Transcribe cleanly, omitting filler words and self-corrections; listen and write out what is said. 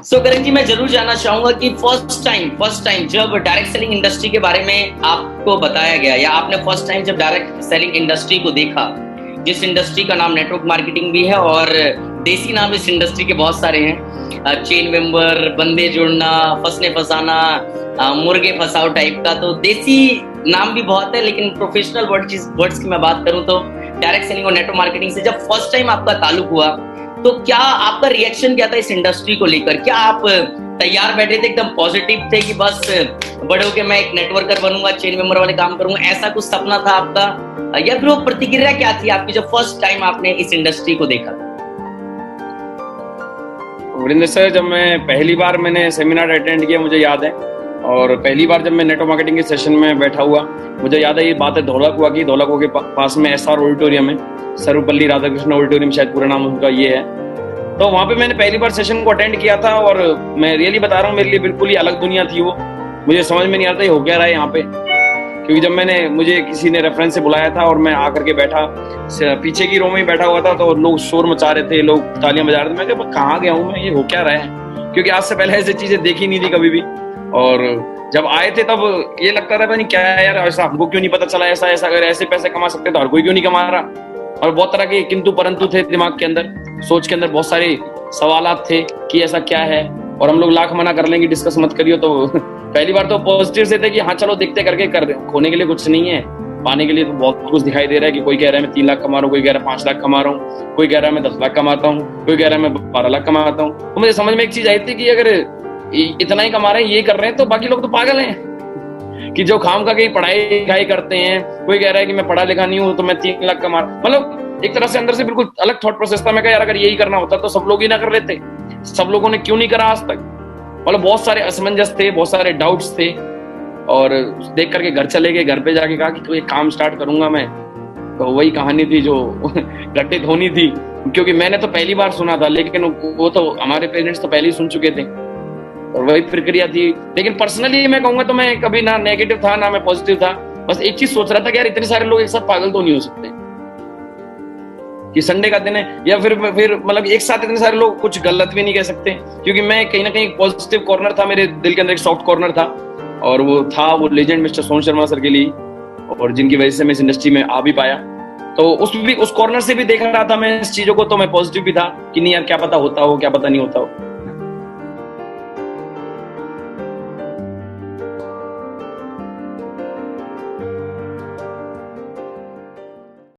करण जी, मैं जरूर जानना चाहूंगा कि फर्स्ट टाइम जब डायरेक्ट सेलिंग इंडस्ट्री के बारे में आपको बताया गया या आपने फर्स्ट टाइम जब डायरेक्ट सेलिंग इंडस्ट्री को देखा, जिस इंडस्ट्री का नाम नेटवर्क मार्केटिंग भी है और देसी नाम इस इंडस्ट्री के बहुत सारे हैं, चेन मेंबर, बंदे जोड़ना, फंसने फंसाना, मुर्गे फंसाओ टाइप का, तो देसी नाम भी बहुत है। लेकिन प्रोफेशनल वर्ड्स की मैं बात करूं तो डायरेक्ट सेलिंग और नेटवर्क मार्केटिंग से जब फर्स्ट टाइम आपका ताल्लुक हुआ तो क्या आपका रिएक्शन क्या था इस इंडस्ट्री को लेकर? क्या आप तैयार बैठे थे, एकदम पॉजिटिव थे कि बस बड़े होके मैं एक नेटवर्कर बनूंगा, चेन मेंबर वाले काम करूंगा, ऐसा कुछ सपना था आपका, या फिर वो प्रतिक्रिया क्या थी आपकी जब फर्स्ट टाइम आपने इस इंडस्ट्री को देखा? वरिंदर सर, जब मैं पहली बार मैंने सेमिनार अटेंड किया मुझे याद है, और पहली बार जब मैं नेटवर्क मार्केटिंग के सेशन में बैठा हुआ मुझे याद है, ये बात है धौलाकुआ की। धौलाकुआ के पास में एसआर ऑडिटोरियम है, सर्वपल्ली राधाकृष्ण ऑडिटोरियम शायद पूरा नाम उनका ये है। तो वहाँ पे मैंने पहली बार सेशन को अटेंड किया था और मैं रियली बता रहा हूँ, मेरे लिए बिल्कुल ही अलग दुनिया थी वो। मुझे समझ में नहीं आता ये हो क्या रहा है यहाँ पे, क्योंकि जब मुझे किसी ने रेफरेंस से बुलाया था और मैं आकर के बैठा, पीछे की रो में ही बैठा हुआ था, तो लोग शोर मचा रहे थे, लोग तालियां बजा रहे थे। मैं कहा कहाँ गया हूँ मैं, ये हो क्या रहा है, क्योंकि आज से पहले ऐसी चीजें देखी नहीं थी कभी भी। और जब आए थे तब ये लगता था नहीं क्या है यार, ऐसा हमको क्यों नहीं पता चला, ऐसा अगर ऐसे पैसे कमा सकते तो हर कोई क्यों नहीं कमा रहा। और बहुत तरह के किंतु परंतु थे दिमाग के अंदर, सोच के अंदर बहुत सारे सवालात थे कि ऐसा क्या है। और हम लोग लाख मना कर लेंगे, डिस्कस मत करियो। तो पहली बार तो पॉजिटिव से थे कि हाँ चलो देखते करके कर दे, खोने के लिए कुछ नहीं है, पाने के लिए तो बहुत कुछ दिखाई दे रहा है। कि कोई कह रहा है मैं 3 लाख कमा रहा हूँ, कोई कह रहा है 5 लाख कमा रहा हूँ, कोई कह रहा है मैं 10 लाख कमाता हूँ, कोई कह रहा है मैं 12 लाख कमाता हूँ। तो मुझे समझ में एक चीज आई थी कि अगर इतना ही कमा रहे हैं, ये कर रहे हैं, तो बाकी लोग तो पागल हैं कि जो खाम का कहीं पढ़ाई लिखाई करते हैं। कोई कह रहा है कि मैं पढ़ा लिखा नहीं हूँ तो मैं 3 लाख कमा, मतलब एक तरह से अंदर से बिल्कुल अलग थॉट प्रोसेस था। मैं कहा यार अगर यही करना होता तो सब लोग ही ना कर लेते, सब लोगों ने क्यों नहीं करा आज तक। मतलब बहुत सारे असमंजस थे, बहुत सारे डाउट्स थे, और देख करके घर चले गए। घर पे जाके कहा कि तो एक काम स्टार्ट करूंगा मैं। तो वही कहानी थी जो घटित होनी थी, क्योंकि मैंने तो पहली बार सुना था, लेकिन वो तो हमारे पेरेंट्स तो पहले ही सुन चुके थे, और वही प्रक्रिया थी। लेकिन पर्सनली मैं कहूंगा तो मैं कभी ना नेगेटिव था ना मैं पॉजिटिव था। बस एक चीज सोच रहा था कि यार इतने सारे लोग एक साथ पागल तो नहीं हो सकते कि संडे का दिन है, या फिर मतलब एक साथ इतने सारे लोग कुछ गलत भी नहीं कह सकते। क्योंकि मैं कहीं ना कहीं पॉजिटिव कॉर्नर था मेरे दिल के अंदर, एक सॉफ्ट कॉर्नर था, और वो legend mister Sonu Sharma sir के लिए, और जिनकी वजह से मैं इस इंडस्ट्री में आ भी पाया। तो उस कॉर्नर से भी देख रहा था मैं इस चीजों को, तो मैं पॉजिटिव भी था कि नहीं यार क्या पता होता हो, क्या पता नहीं होता हो।